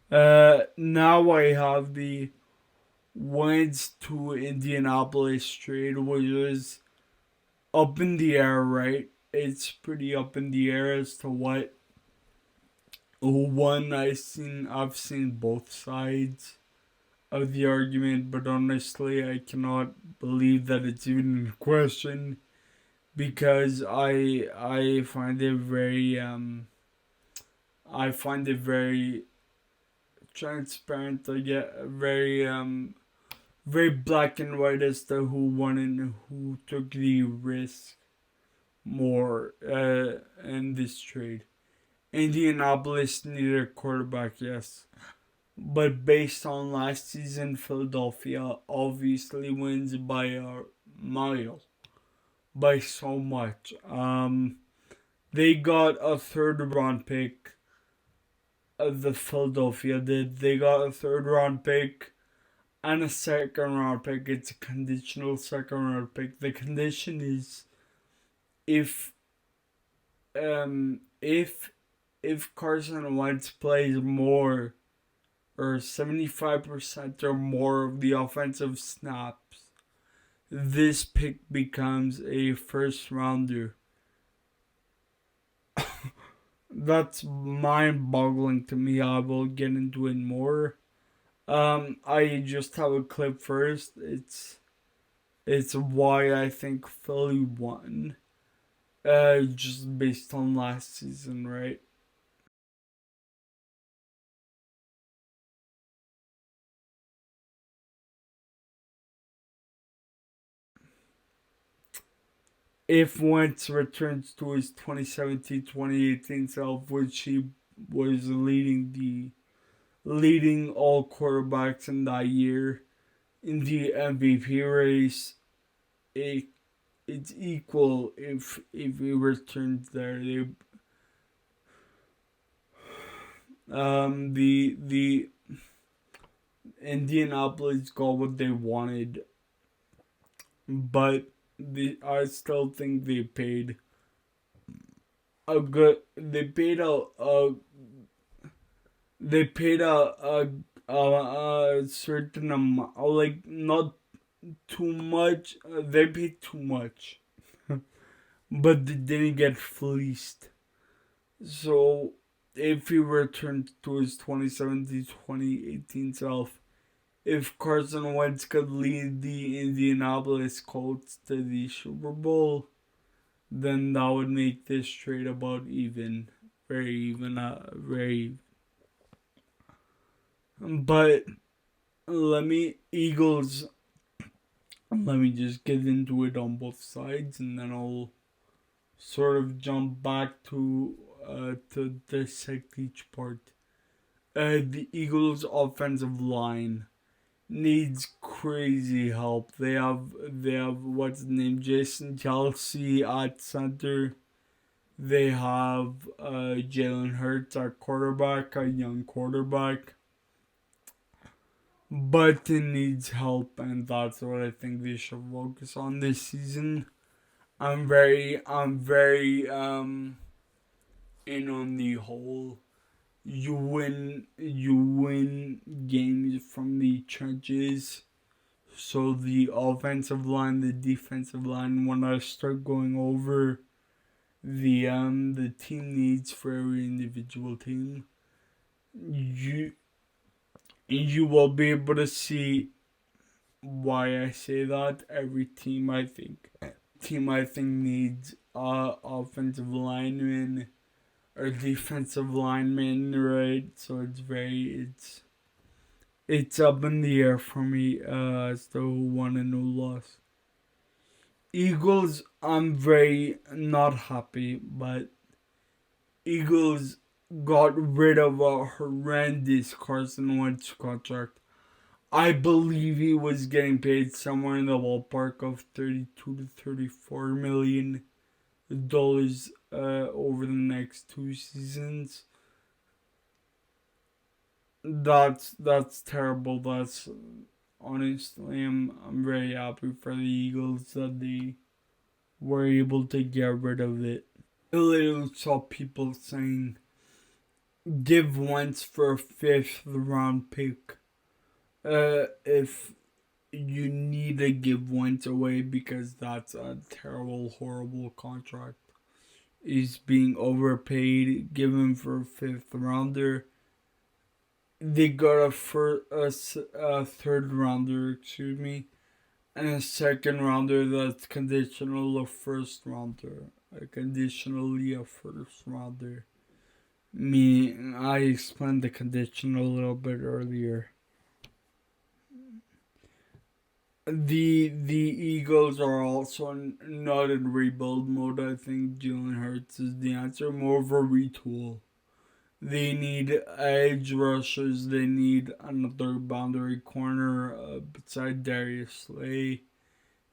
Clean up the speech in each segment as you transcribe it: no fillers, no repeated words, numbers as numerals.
Now I have the Wentz to Indianapolis trade, which is up in the air, right? It's pretty up in the air as to what one I've seen both sides of the argument, but honestly I cannot believe that it's even in question because I find it very I find it very transparent. I get very black and white as to who won and who took the risk more in this trade. Indianapolis needed a quarterback, yes. But based on last season, Philadelphia obviously wins by a mile, by so much. They got a third round pick. The Philadelphia did. They got a third round pick and a second round pick. It's a conditional second round pick. The condition is if if Carson Wentz plays more or 75% or more of the offensive snaps, this pick becomes a first rounder. That's mind boggling to me. I will get into it more. I just have a clip first. It's why I think Philly won. Just based on last season, right? If Wentz returns to his 2017-2018 self, which he was leading all quarterbacks in that year in the MVP race, it it's equal if he returns there. The Indianapolis got what they wanted, but I still think they paid a good. They paid a certain amount, like not too much. They paid too much, but they didn't get fleeced. So if he returned to his 2017-2018 self, if Carson Wentz could lead the Indianapolis Colts to the Super Bowl, then that would make this trade about even, very even, very. But let me Eagles. Let me just get into it on both sides, and then I'll sort of jump back to dissect each part. The Eagles' offensive line needs crazy help. They have what's the name, Jason Kelsey at center. They have Jalen Hurts at quarterback, a young quarterback, but it needs help, and that's what I think they should focus on this season. I'm very in on the whole. You win games from the trenches. So the offensive line, the defensive line, when I start going over the team needs for every individual team, you you will be able to see why I say that. Every team I think needs offensive linemen or defensive linemen, right? So it's up in the air for me as to who won and who lost. Eagles, I'm very not happy, but Eagles got rid of a horrendous Carson Wentz contract. I believe he was getting paid somewhere in the ballpark of 32 to 34 million dollars over the next 2 seasons. That's terrible. That's honestly, I'm very happy for the Eagles that they were able to get rid of it. I literally saw people saying give Wentz for a fifth round pick. If you need to give Wentz away because that's a terrible, horrible contract. He's being overpaid. Give him for a fifth rounder. They got a third rounder, excuse me, and a second rounder that's conditional a first rounder. Conditionally a first rounder. I explained the conditional a little bit earlier. The Eagles are also not in rebuild mode. I think Jalen Hurts is the answer. More of a retool. They need edge rushers. They need another boundary corner beside Darius Slay.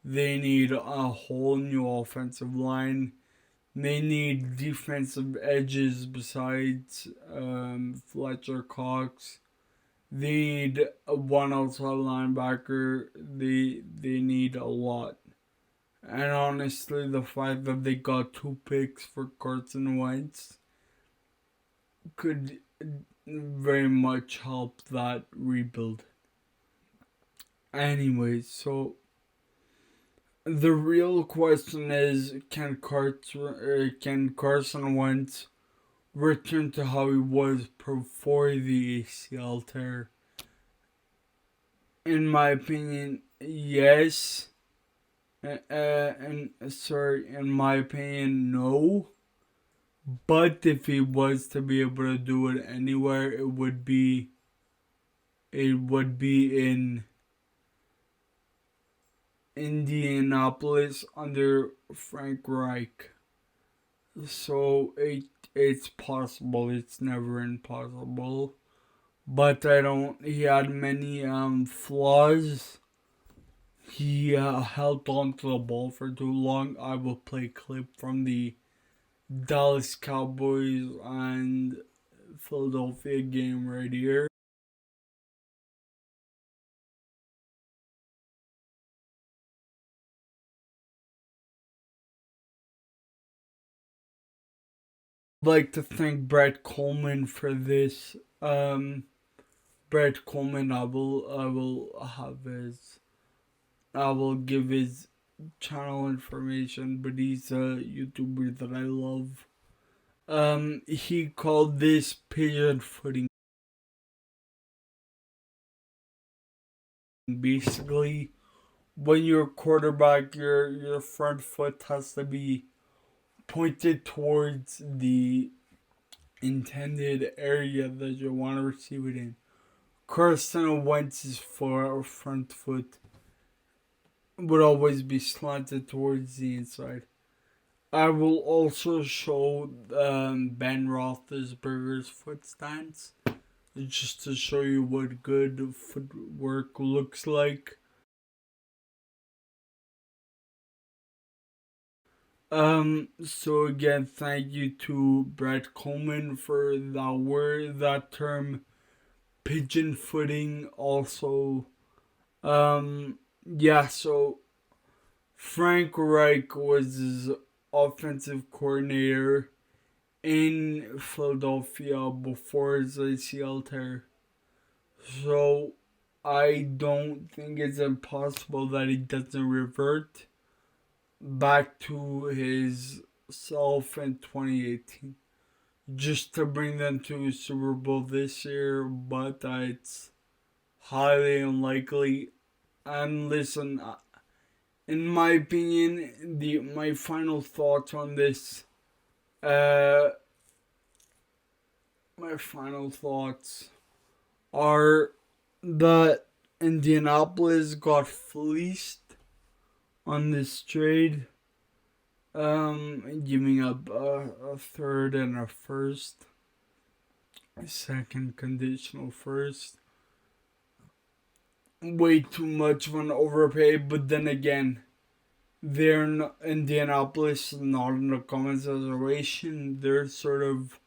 They need a whole new offensive line. They need defensive edges besides Fletcher Cox. They need one outside linebacker. They need a lot. And honestly, the fact that they got 2 picks for Carson Wentz could very much help that rebuild. Anyways, so the real question is, can Carson Wentz return to how he was before the ACL tear? In my opinion, yes. In my opinion, no. But if he was to be able to do it anywhere, it would be in Indianapolis under Frank Reich. So it's possible. It's never impossible. But he had many flaws. He held on to the ball for too long. I will play a clip from the Dallas Cowboys and Philadelphia game right here. I'd like to thank Brett Coleman for this. Brett Coleman, I will give his channel information, but he's a YouTuber that I love. He called this pigeon footing. Basically, when you're a quarterback, your front foot has to be pointed towards the intended area that you want to receive it in. Carson Wentz's front foot would always be slanted towards the inside. I will also show Ben Roethlisberger's foot stance, just to show you what good footwork looks like. So again, thank you to Brett Coleman for that term, pigeon footing. Also, so Frank Reich was his offensive coordinator in Philadelphia before his ACL tear. So I don't think it's impossible that he doesn't revert back to his self in 2018 just to bring them to Super Bowl this year, but it's highly unlikely. And listen, in my opinion, my final thoughts on this, my final thoughts are that Indianapolis got fleeced on this trade, giving up a third and a first, a second conditional first. Way too much of an overpay, but then again, Indianapolis is not in the common situation. They're sort of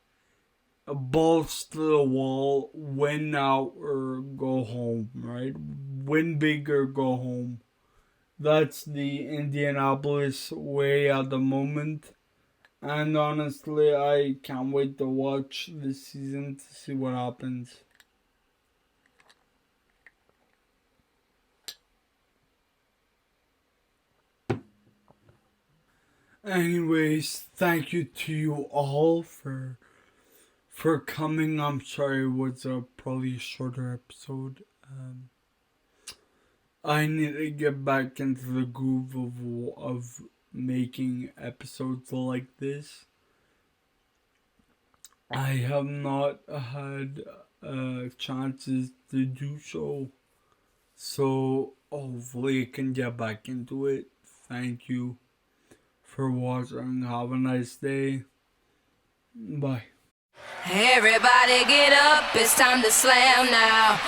a balls to the wall, win now or go home, right? Win big or go home. That's the Indianapolis way at the moment. And honestly, I can't wait to watch this season to see what happens. Anyways, thank you to you all for coming. I'm sorry it was probably a shorter episode. I need to get back into the groove of making episodes like this. I have not had chances to do so. So hopefully I can get back into it. Thank you for watching. Have a nice day. Bye. Everybody get up, it's time to slam now.